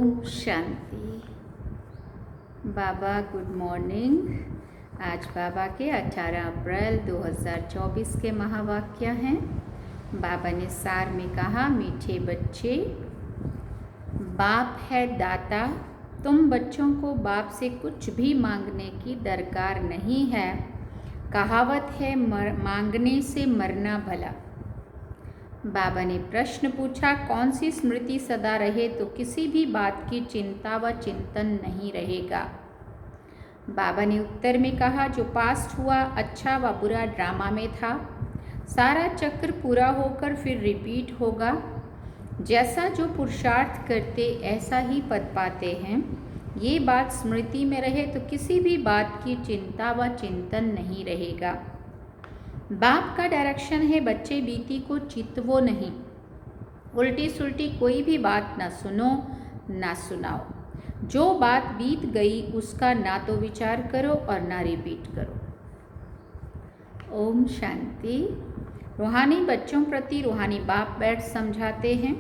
ओम शांति। बाबा good morning. आज बाबा के 18 अप्रैल 2024 के महावाक्य हैं। बाबा ने सार में कहा, मीठे बच्चे, बाप है दाता, तुम बच्चों को बाप से कुछ भी मांगने की दरकार नहीं है। कहावत है, मांगने से मरना भला। बाबा ने प्रश्न पूछा, कौन सी स्मृति सदा रहे तो किसी भी बात की चिंता व चिंतन नहीं रहेगा। बाबा ने उत्तर में कहा, जो पास्ट हुआ अच्छा व बुरा ड्रामा में था, सारा चक्र पूरा होकर फिर रिपीट होगा। जैसा जो पुरुषार्थ करते ऐसा ही पद पाते हैं। ये बात स्मृति में रहे तो किसी भी बात की चिंता व चिंतन नहीं रहेगा। बाप का डायरेक्शन है, बच्चे बीती को चितवो नहीं, उल्टी सुल्टी कोई भी बात ना सुनो ना सुनाओ। जो बात बीत गई उसका ना तो विचार करो और ना रिपीट करो। ओम शांति। रूहानी बच्चों प्रति रूहानी बाप बैठ समझाते हैं।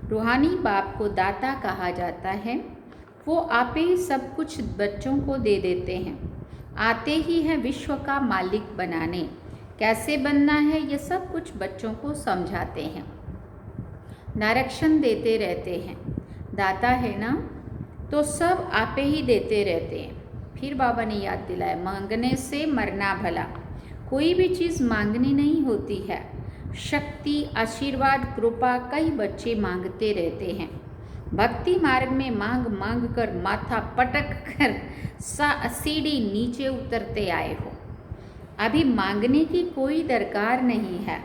रूहानी बाप को दाता कहा जाता है। वो आपे ही सब कुछ बच्चों को दे देते हैं। आते ही हैं विश्व का मालिक बनाने। कैसे बनना है ये सब कुछ बच्चों को समझाते हैं, डायरेक्शन देते रहते हैं। दाता है ना, तो सब आपे ही देते रहते हैं। फिर बाबा ने याद दिलाया, मांगने से मरना भला। कोई भी चीज़ मांगनी नहीं होती है। शक्ति, आशीर्वाद, कृपा कई बच्चे मांगते रहते हैं। भक्ति मार्ग में मांग मांग कर माथा पटक कर सीढ़ी नीचे उतरते आए हो। अभी मांगने की कोई दरकार नहीं है।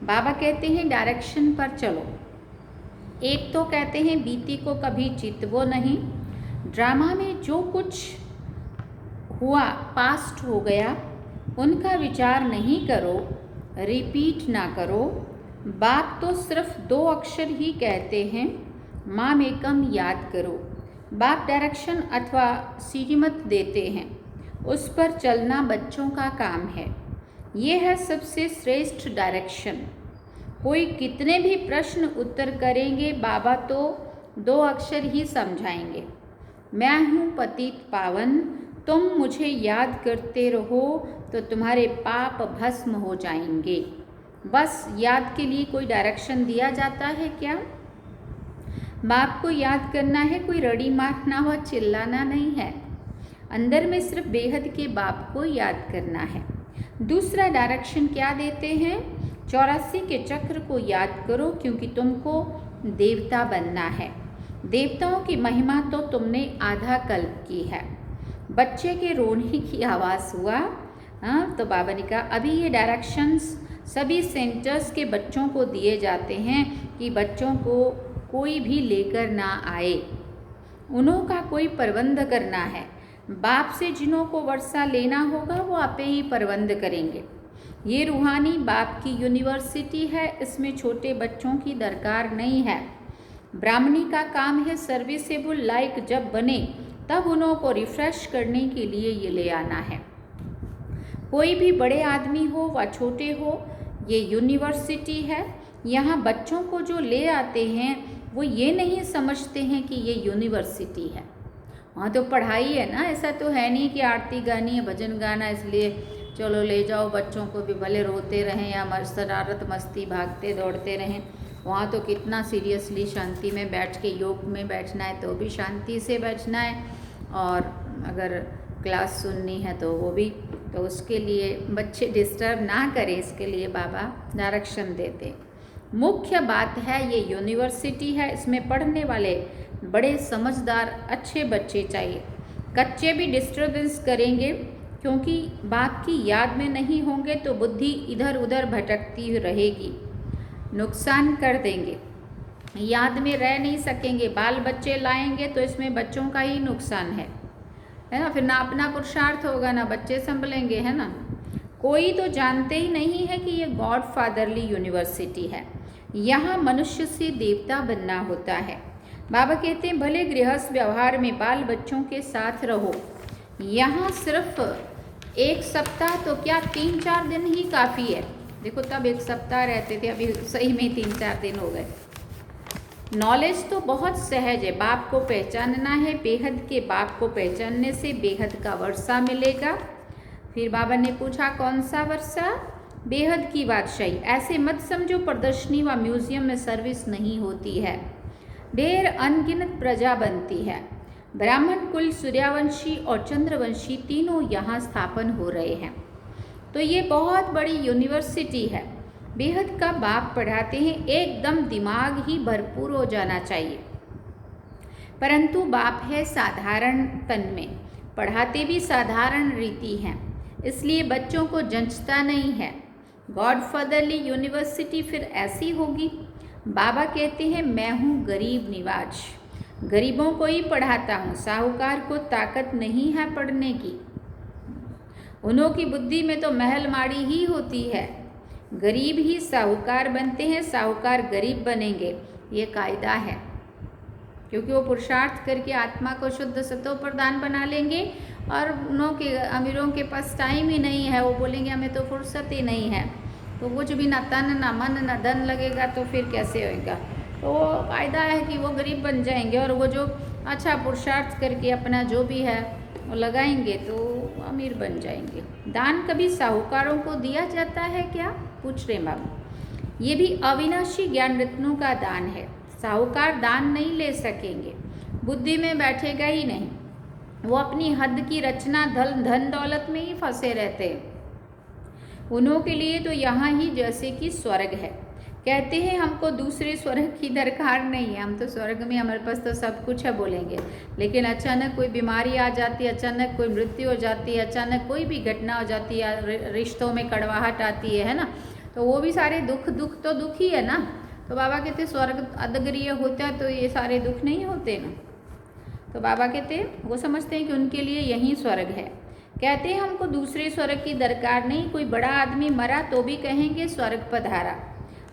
बाबा कहते हैं डायरेक्शन पर चलो। एक तो कहते हैं बीती को कभी चितवो नहीं। ड्रामा में जो कुछ हुआ पास्ट हो गया, उनका विचार नहीं करो, रिपीट ना करो। बाप तो सिर्फ 2 अक्षर ही कहते हैं, माम एकम याद करो। बाप डायरेक्शन अथवा श्रीमत देते हैं, उस पर चलना बच्चों का काम है। ये है सबसे श्रेष्ठ डायरेक्शन। कोई कितने भी प्रश्न उत्तर करेंगे, बाबा तो 2 अक्षर ही समझाएंगे। मैं हूँ पतित पावन, तुम मुझे याद करते रहो तो तुम्हारे पाप भस्म हो जाएंगे। बस याद के लिए कोई डायरेक्शन दिया जाता है क्या? बाप को याद करना है, कोई रड़ी मारना व चिल्लाना नहीं है। अंदर में सिर्फ बेहद के बाप को याद करना है। दूसरा डायरेक्शन क्या देते हैं? 84 के चक्र को याद करो, क्योंकि तुमको देवता बनना है। देवताओं की महिमा तो तुमने आधा कल्प की है। बच्चे के रोने की आवाज़ हुआ। तो बाबा ने कहा, अभी ये डायरेक्शंस सभी सेंटर्स के बच्चों को दिए जाते हैं कि बच्चों को कोई भी लेकर ना आए, उन्हों का कोई प्रबंध करना है। बाप से जिन्हों को वर्षा लेना होगा वो आपे ही प्रबंध करेंगे। ये रूहानी बाप की यूनिवर्सिटी है, इसमें छोटे बच्चों की दरकार नहीं है। ब्राह्मणी का काम है सर्विसेबल लाइक जब बने तब उन्हों को रिफ्रेश करने के लिए ये ले आना है। कोई भी बड़े आदमी हो व छोटे हो, ये यूनिवर्सिटी है। यहाँ बच्चों को जो ले आते हैं वो ये नहीं समझते हैं कि ये यूनिवर्सिटी है। हाँ तो पढ़ाई है ना, ऐसा तो है नहीं कि आरती गानी है, भजन गाना, इसलिए चलो ले जाओ बच्चों को भी, भले रोते रहें या शरारत मस्ती भागते दौड़ते रहें। वहाँ तो कितना सीरियसली शांति में बैठ के योग में बैठना है तो भी शांति से बैठना है, और अगर क्लास सुननी है तो वो भी। तो उसके लिए बच्चे डिस्टर्ब ना करें, इसके लिए बाबा डायरेक्शन देते। मुख्य बात है ये यूनिवर्सिटी है, इसमें पढ़ने वाले बड़े समझदार अच्छे बच्चे चाहिए। कच्चे भी डिस्टर्बेंस करेंगे, क्योंकि बाप की याद में नहीं होंगे तो बुद्धि इधर उधर भटकती रहेगी, नुकसान कर देंगे, याद में रह नहीं सकेंगे। बाल बच्चे लाएंगे तो इसमें बच्चों का ही नुकसान है ना। फिर ना अपना पुरुषार्थ होगा ना बच्चे संभलेंगे, है ना। कोई तो जानते ही नहीं है कि ये गॉड फादरली यूनिवर्सिटी है। यहाँ मनुष्य से देवता बनना होता है। बाबा कहते हैं, भले गृहस्थ व्यवहार में बाल बच्चों के साथ रहो। यहाँ सिर्फ 1 सप्ताह तो क्या 3-4 दिन ही काफ़ी है। देखो तब 1 सप्ताह रहते थे, अभी सही में 3-4 दिन हो गए। नॉलेज तो बहुत सहज है, बाप को पहचानना है, बेहद के बाप को पहचानने से बेहद का वर्षा मिलेगा। फिर बाबा ने पूछा कौन सा वर्षा? बेहद की बादशाही। ऐसे मत समझो प्रदर्शनी व म्यूजियम में सर्विस नहीं होती है, ढेर अनगिनत प्रजा बनती है। ब्राह्मण कुल, सूर्यवंशी और चंद्रवंशी तीनों यहाँ स्थापन हो रहे हैं। तो ये बहुत बड़ी यूनिवर्सिटी है। बेहद का बाप पढ़ाते हैं, एकदम दिमाग ही भरपूर हो जाना चाहिए। परंतु बाप है साधारण तन में, पढ़ाते भी साधारण रीति हैं, इसलिए बच्चों को जंचता नहीं है। गॉडफादरली यूनिवर्सिटी फिर ऐसी होगी। बाबा कहते हैं मैं हूँ गरीब निवाज, गरीबों को ही पढ़ाता हूँ, साहूकार को ताकत नहीं है पढ़ने की। उन्हों की बुद्धि में तो महल माड़ी ही होती है। गरीब ही साहूकार बनते हैं, साहूकार गरीब बनेंगे, ये कायदा है। क्योंकि वो पुरुषार्थ करके आत्मा को शुद्ध सतो प्रधान बना लेंगे, और उन्हों के अमीरों के पास टाइम ही नहीं है, वो बोलेंगे हमें तो फुर्सत ही नहीं है, तो कुछ भी ना तन ना मन ना धन लगेगा, तो फिर कैसे होएगा। तो वो कायदा है कि वो गरीब बन जाएंगे, और वो जो अच्छा पुरुषार्थ करके अपना जो भी है वो लगाएंगे तो अमीर बन जाएंगे। दान कभी साहूकारों को दिया जाता है क्या? पूछ रहे बाबू। ये भी अविनाशी ज्ञान रत्नों का दान है। साहूकार दान नहीं ले सकेंगे, बुद्धि में बैठेगा ही नहीं, वो अपनी हद की रचना धन दौलत में ही फंसे रहते हैं। उन्हों के लिए तो यहाँ ही जैसे कि स्वर्ग है। कहते हैं हमको दूसरे स्वर्ग की दरकार नहीं है, हम तो स्वर्ग में हमारे पास तो सब कुछ है बोलेंगे, लेकिन अचानक कोई बीमारी आ जाती है, अचानक कोई मृत्यु हो जाती है, अचानक कोई भी घटना हो जाती है, रिश्तों में कड़वाहट आती है ना, तो वो भी सारे दुख तो दुख ही है ना। तो बाबा कहते स्वर्ग अदगरीय होता तो ये सारे दुख नहीं होते ना। तो बाबा कहते वो समझते हैं कि उनके लिए यही स्वर्ग है। कहते हैं हमको दूसरे स्वर्ग की दरकार नहीं। कोई बड़ा आदमी मरा तो भी कहेंगे स्वर्ग पधारा,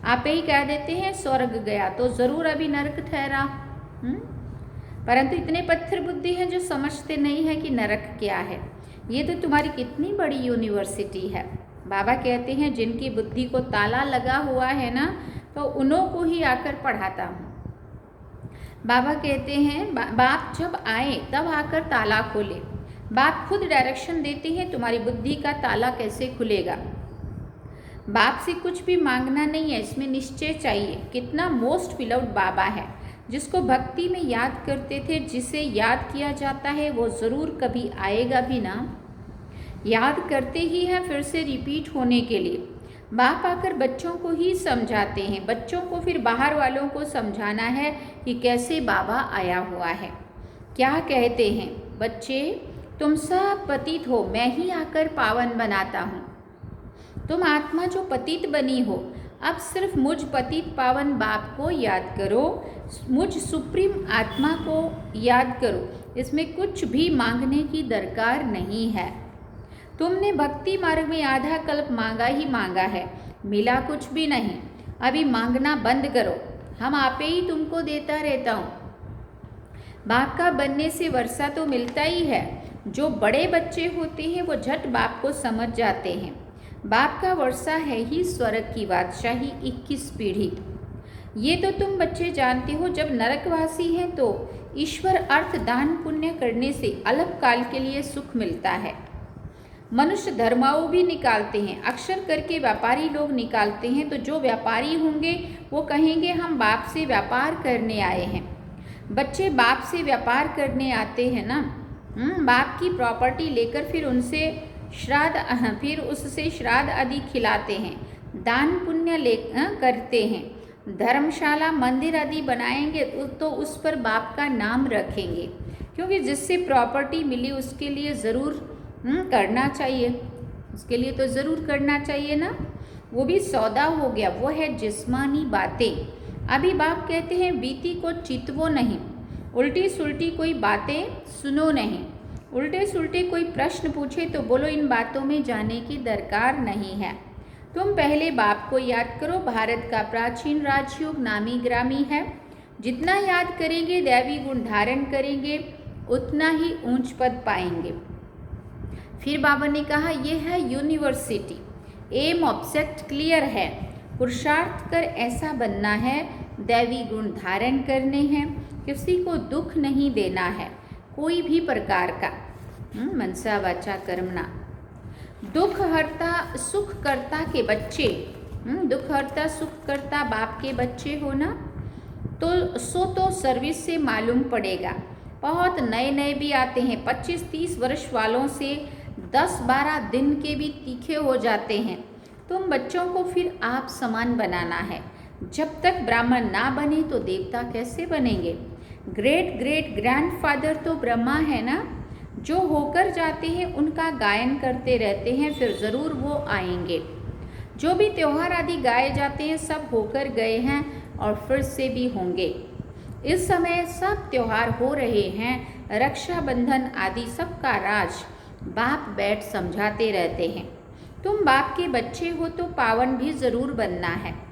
आप ही कह देते हैं स्वर्ग गया तो ज़रूर अभी नरक ठहरा। परंतु इतने पत्थर बुद्धि हैं जो समझते नहीं है कि नरक क्या है। ये तो तुम्हारी कितनी बड़ी यूनिवर्सिटी है। बाबा कहते हैं जिनकी बुद्धि को ताला लगा हुआ है ना, तो उन्हों को ही आकर पढ़ाता हूँ। बाबा कहते हैं बाप जब आए तब आकर ताला खोले। बाप खुद डायरेक्शन देते हैं तुम्हारी बुद्धि का ताला कैसे खुलेगा। बाप से कुछ भी मांगना नहीं है, इसमें निश्चय चाहिए। कितना मोस्ट बिलव्ड बाबा है, जिसको भक्ति में याद करते थे, जिसे याद किया जाता है वो ज़रूर कभी आएगा भी ना। याद करते ही हैं फिर से रिपीट होने के लिए। बाप आकर बच्चों को ही समझाते हैं, बच्चों को फिर बाहर वालों को समझाना है कि कैसे बाबा आया हुआ है। क्या कहते हैं बच्चे, तुम सब पतित हो, मैं ही आकर पावन बनाता हूँ। तुम आत्मा जो पतित बनी हो, अब सिर्फ मुझ पतित पावन बाप को याद करो, मुझ सुप्रीम आत्मा को याद करो। इसमें कुछ भी मांगने की दरकार नहीं है। तुमने भक्ति मार्ग में आधा कल्प मांगा ही मांगा है, मिला कुछ भी नहीं। अभी मांगना बंद करो, हम आपे ही तुमको देता रहता हूँ। बाप का बनने से वर्षा तो मिलता ही है। जो बड़े बच्चे होते हैं वो झट बाप को समझ जाते हैं। बाप का वर्षा है ही स्वर्ग की बादशाही 21 पीढ़ी। ये तो तुम बच्चे जानते हो। जब नरकवासी हैं तो ईश्वर अर्थ दान पुण्य करने से अलग काल के लिए सुख मिलता है। मनुष्य धर्माओं भी निकालते हैं, अक्षर करके व्यापारी लोग निकालते हैं। तो जो व्यापारी होंगे वो कहेंगे हम बाप से व्यापार करने आए हैं। बच्चे बाप से व्यापार करने आते हैं ना, बाप की प्रॉपर्टी लेकर फिर उससे श्राद्ध आदि खिलाते हैं, दान पुण्य करते हैं, धर्मशाला मंदिर आदि बनाएंगे तो उस पर बाप का नाम रखेंगे, क्योंकि जिससे प्रॉपर्टी मिली उसके लिए ज़रूर करना चाहिए, उसके लिए तो ज़रूर करना चाहिए ना। वो भी सौदा हो गया, वो है जिस्मानी बातें। अभी बाप कहते हैं बीती को चितवो नहीं, उल्टी सुल्टी कोई बातें सुनो नहीं। उल्टे सुल्टे कोई प्रश्न पूछे तो बोलो इन बातों में जाने की दरकार नहीं है। तुम पहले बाप को याद करो। भारत का प्राचीन राजयोग नामी ग्रामी है। जितना याद करेंगे, दैवी गुण धारण करेंगे, उतना ही ऊंच पद पाएंगे। फिर बाबा ने कहा यह है यूनिवर्सिटी। एम ऑब्जेक्ट क्लियर है, पुरुषार्थ कर ऐसा बनना है दैवी गुण धारण करने हैं, किसी को दुख नहीं देना है कोई भी प्रकार का। मनसा वाचा कर्मणा। दुख हरता सुख करता के बच्चे, दुख हरता सुख करता बाप के बच्चे हो ना, तो सर्विस से मालूम पड़ेगा। बहुत नए नए भी आते हैं, 25-30 वर्ष वालों से 10-12 दिन के भी तीखे हो जाते हैं। तुम बच्चों को फिर आप समान बनाना है। जब तक ब्राह्मण ना बने तो देवता कैसे बनेंगे। ग्रेट ग्रेट ग्रैंडफादर तो ब्रह्मा है ना, जो होकर जाते हैं उनका गायन करते रहते हैं, फिर ज़रूर वो आएंगे। जो भी त्यौहार आदि गाए जाते हैं सब होकर गए हैं और फिर से भी होंगे। इस समय सब त्यौहार हो रहे हैं, रक्षाबंधन आदि सबका राज बाप बैठ समझाते रहते हैं। तुम बाप के बच्चे हो तो पावन भी ज़रूर बनना है।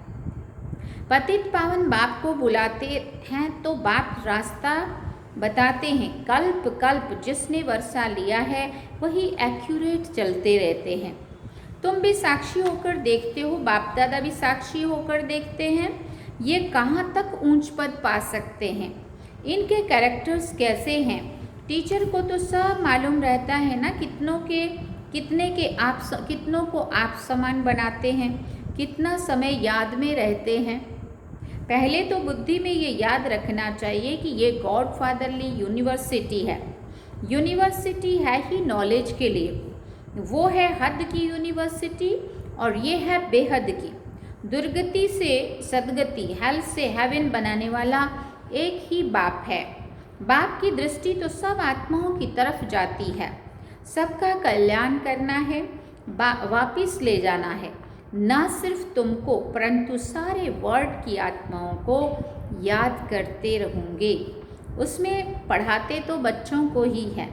पतित पावन बाप को बुलाते हैं तो बाप रास्ता बताते हैं। कल्प कल्प जिसने वर्षा लिया है वही एक्यूरेट चलते रहते हैं। तुम भी साक्षी होकर देखते हो, बाप दादा भी साक्षी होकर देखते हैं। ये कहाँ तक ऊंच पद पा सकते हैं, इनके कैरेक्टर्स कैसे हैं। टीचर को तो सब मालूम रहता है ना, कितनों को आप समान बनाते हैं, कितना समय याद में रहते हैं। पहले तो बुद्धि में ये याद रखना चाहिए कि ये गॉडफादरली यूनिवर्सिटी है। यूनिवर्सिटी है ही नॉलेज के लिए, वो है हद की यूनिवर्सिटी और ये है बेहद की। दुर्गति से सदगति, हेल से हेवन बनाने वाला एक ही बाप है। बाप की दृष्टि तो सब आत्माओं की तरफ जाती है, सबका कल्याण करना है, वापिस ले जाना है। न सिर्फ तुमको परंतु सारे वर्ल्ड की आत्माओं को याद करते रहूँगे। उसमें पढ़ाते तो बच्चों को ही है।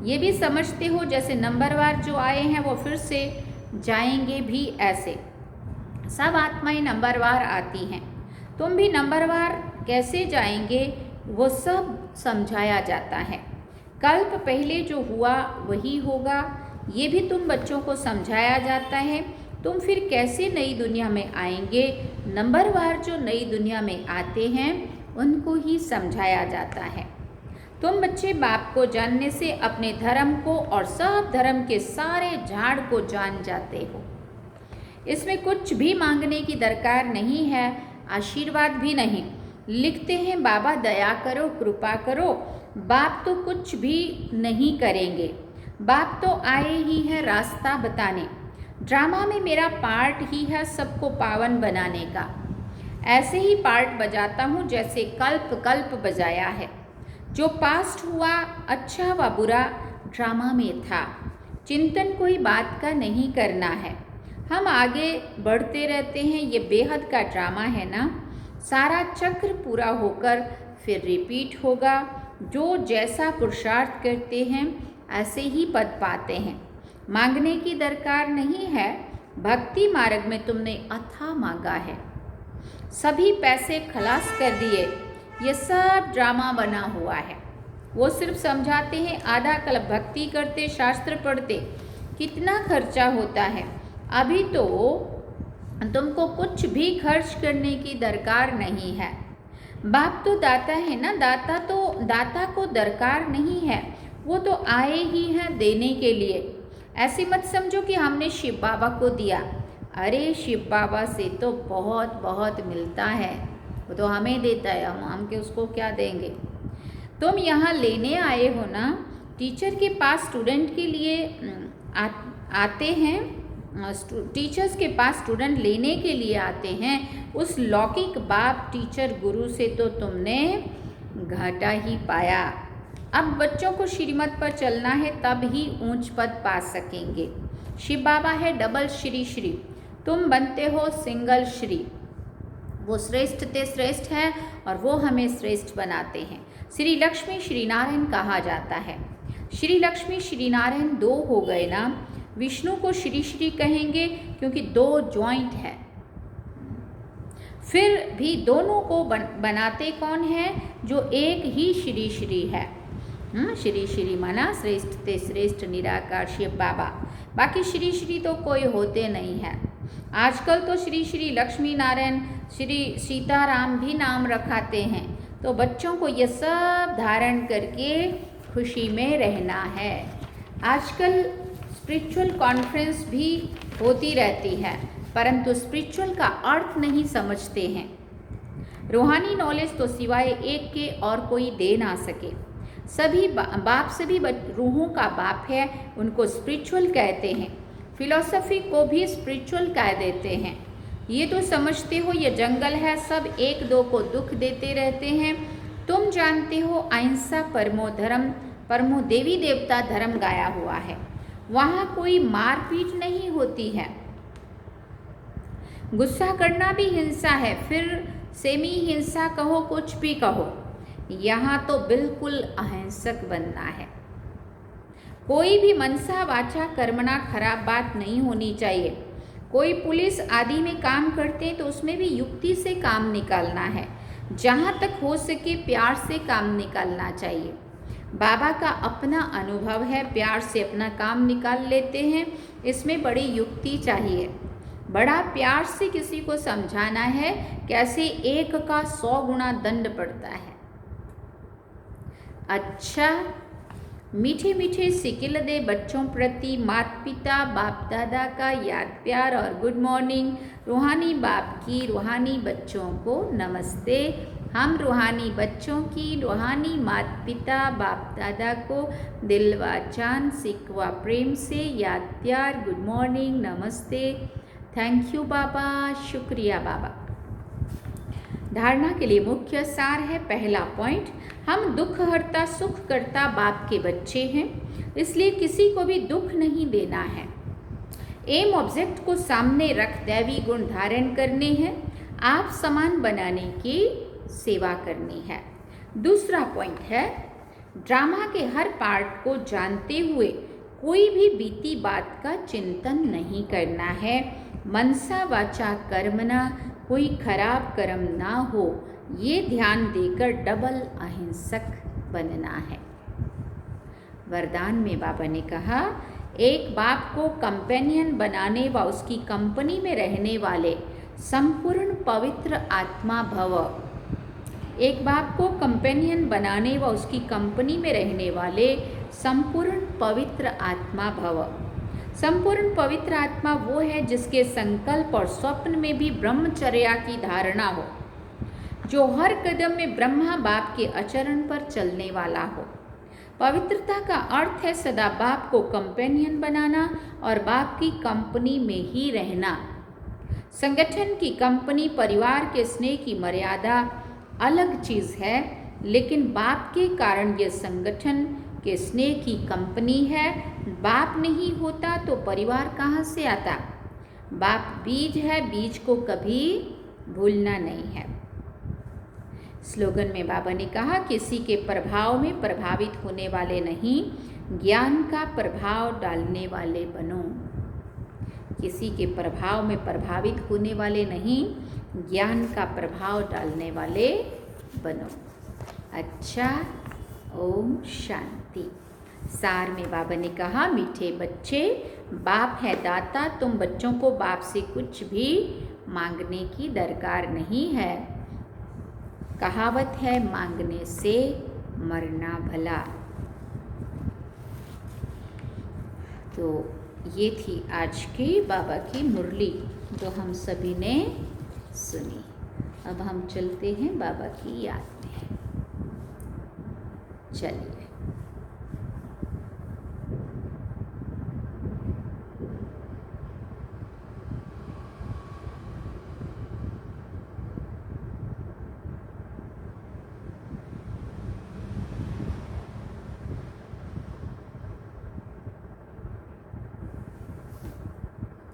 ये भी समझते हो जैसे नंबरवार जो आए हैं वो फिर से जाएंगे भी, ऐसे सब आत्माएं नंबरवार आती हैं। तुम भी नंबरवार कैसे जाएंगे वो सब समझाया जाता है। कल्प पहले जो हुआ वही होगा, ये भी तुम बच्चों को समझाया जाता है। तुम फिर कैसे नई दुनिया में आएंगे, नंबरवार जो नई दुनिया में आते हैं उनको ही समझाया जाता है। तुम बच्चे बाप को जानने से अपने धर्म को और सब धर्म के सारे झाड़ को जान जाते हो। इसमें कुछ भी मांगने की दरकार नहीं है, आशीर्वाद भी नहीं। लिखते हैं बाबा दया करो कृपा करो, बाप तो कुछ भी नहीं करेंगे। बाप तो आए ही हैं रास्ता बताने। ड्रामा में मेरा पार्ट ही है सबको पावन बनाने का। ऐसे ही पार्ट बजाता हूँ जैसे कल्प कल्प बजाया है। जो पास्ट हुआ अच्छा व बुरा ड्रामा में था, चिंतन कोई बात का नहीं करना है। हम आगे बढ़ते रहते हैं, ये बेहद का ड्रामा है ना। सारा चक्र पूरा होकर फिर रिपीट होगा। जो जैसा पुरुषार्थ करते हैं ऐसे ही पद पाते हैं। मांगने की दरकार नहीं है। भक्ति मार्ग में तुमने अथाह मांगा है, सभी पैसे खलास कर दिए। ये सब ड्रामा बना हुआ है। वो सिर्फ समझाते हैं, आधा कल्प भक्ति करते, शास्त्र पढ़ते, कितना खर्चा होता है। अभी तो तुमको कुछ भी खर्च करने की दरकार नहीं है। बाप तो दाता है ना, दाता को दरकार नहीं है, वो तो आए ही हैं देने के लिए। ऐसी मत समझो कि हमने शिव बाबा को दिया। अरे शिव बाबा से तो बहुत बहुत मिलता है, वो तो हमें देता है, हम के उसको क्या देंगे। तुम यहाँ लेने आए हो ना, टीचर के पास स्टूडेंट के लिए आते हैं, टीचर्स के पास स्टूडेंट लेने के लिए आते हैं। उस लौकिक बाप टीचर गुरु से तो तुमने घाटा ही पाया। अब बच्चों को श्रीमत पर चलना है, तब ही ऊंच पद पा सकेंगे। शिव बाबा है डबल श्री श्री, तुम बनते हो सिंगल श्री। वो श्रेष्ठ ते श्रेष्ठ है और वो हमें श्रेष्ठ बनाते हैं। श्री लक्ष्मी श्री नारायण कहा जाता है। श्री लक्ष्मी श्री नारायण दो हो गए ना। विष्णु को श्री श्री कहेंगे क्योंकि दो जॉइंट है। फिर भी दोनों को बनाते कौन है, जो एक ही श्री श्री है। श्री श्री माना श्रेष्ठ ते श्रेष्ठ निराकार शिव बाबा। बाकी श्री श्री तो कोई होते नहीं है। आजकल तो श्री श्री लक्ष्मी नारायण, श्री सीताराम भी नाम रखाते हैं। तो बच्चों को ये सब धारण करके खुशी में रहना है। आजकल स्पिरिचुअल कॉन्फ्रेंस भी होती रहती है, परंतु स्पिरिचुअल का अर्थ नहीं समझते हैं। रूहानी नॉलेज तो सिवाय एक के और कोई दे ना सके। सभी बाप सभी रूहों का बाप है, उनको स्पिरिचुअल कहते हैं। फिलॉसफी को भी स्पिरिचुअल कह देते हैं। ये तो समझते हो ये जंगल है, सब एक दो को दुख देते रहते हैं। तुम जानते हो अहिंसा परमो धर्म, परमो देवी देवता धर्म गाया हुआ है। वहाँ कोई मारपीट नहीं होती है। गुस्सा करना भी हिंसा है, फिर सेमी हिंसा कहो, कुछ भी कहो। यहाँ तो बिल्कुल अहिंसक बनना है। कोई भी मनसा वाचा कर्मणा खराब बात नहीं होनी चाहिए। कोई पुलिस आदि में काम करते हैं तो उसमें भी युक्ति से काम निकालना है। जहाँ तक हो सके प्यार से काम निकालना चाहिए। बाबा का अपना अनुभव है, प्यार से अपना काम निकाल लेते हैं। इसमें बड़ी युक्ति चाहिए। बड़ा प्यार से किसी को समझाना है, कैसे 1 का 100 गुना दंड पड़ता है। अच्छा, मीठे मीठे सिकिल दे बच्चों प्रति माता पिता बाप दादा का याद प्यार और गुड मॉर्निंग। रूहानी बाप की रूहानी बच्चों को नमस्ते। हम रूहानी बच्चों की रूहानी माता पिता बाप दादा को दिल व जान सिकवा प्रेम से याद प्यार गुड मॉर्निंग नमस्ते। थैंक यू बाबा, शुक्रिया बाबा। धारणा के लिए मुख्य सार है। पहला पॉइंट, हम दुख हरता सुख करता बाप के बच्चे हैं, इसलिए किसी को भी दुख नहीं देना है। एम ऑब्जेक्ट को सामने रख दैवी गुण धारण करने हैं, आप समान बनाने की सेवा करनी है। दूसरा पॉइंट है, ड्रामा के हर पार्ट को जानते हुए कोई भी बीती बात का चिंतन नहीं करना है। मनसा वाचा कर्मणा, कोई खराब कर्म ना हो, ये ध्यान देकर डबल अहिंसक बनना है। वरदान में बाबा ने कहा, एक बाप को कंपेनियन बनाने व उसकी कंपनी में रहने वाले संपूर्ण पवित्र आत्मा भव। एक बाप को कंपेनियन बनाने व उसकी कंपनी में रहने वाले संपूर्ण पवित्र आत्मा भव। संपूर्ण पवित्र आत्मा वो है जिसके संकल्प और स्वप्न में भी ब्रह्मचर्या की धारणा हो, जो हर कदम में ब्रह्मा बाप के आचरण पर चलने वाला हो। पवित्रता का अर्थ है सदा बाप को कंपेनियन बनाना और बाप की कंपनी में ही रहना। संगठन की कंपनी, परिवार के स्नेह की मर्यादा अलग चीज़ है, लेकिन बाप के कारण यह संगठन के स्नेह की कंपनी है। बाप नहीं होता तो परिवार कहाँ से आता। बाप बीज है, बीज को कभी भूलना नहीं है। स्लोगन में बाबा ने कहा, किसी के प्रभाव में प्रभावित होने वाले नहीं, ज्ञान का प्रभाव डालने वाले बनो। किसी के प्रभाव में प्रभावित होने वाले नहीं, ज्ञान का प्रभाव डालने वाले बनो। अच्छा, ओम शांति। सार में बाबा ने कहा, मीठे बच्चे, बाप है दाता, तुम बच्चों को बाप से कुछ भी मांगने की दरकार नहीं है। कहावत है, मांगने से मरना भला। तो ये थी आज की बाबा की मुरली जो हम सभी ने सुनी। अब हम चलते हैं बाबा की याद में। चलिए।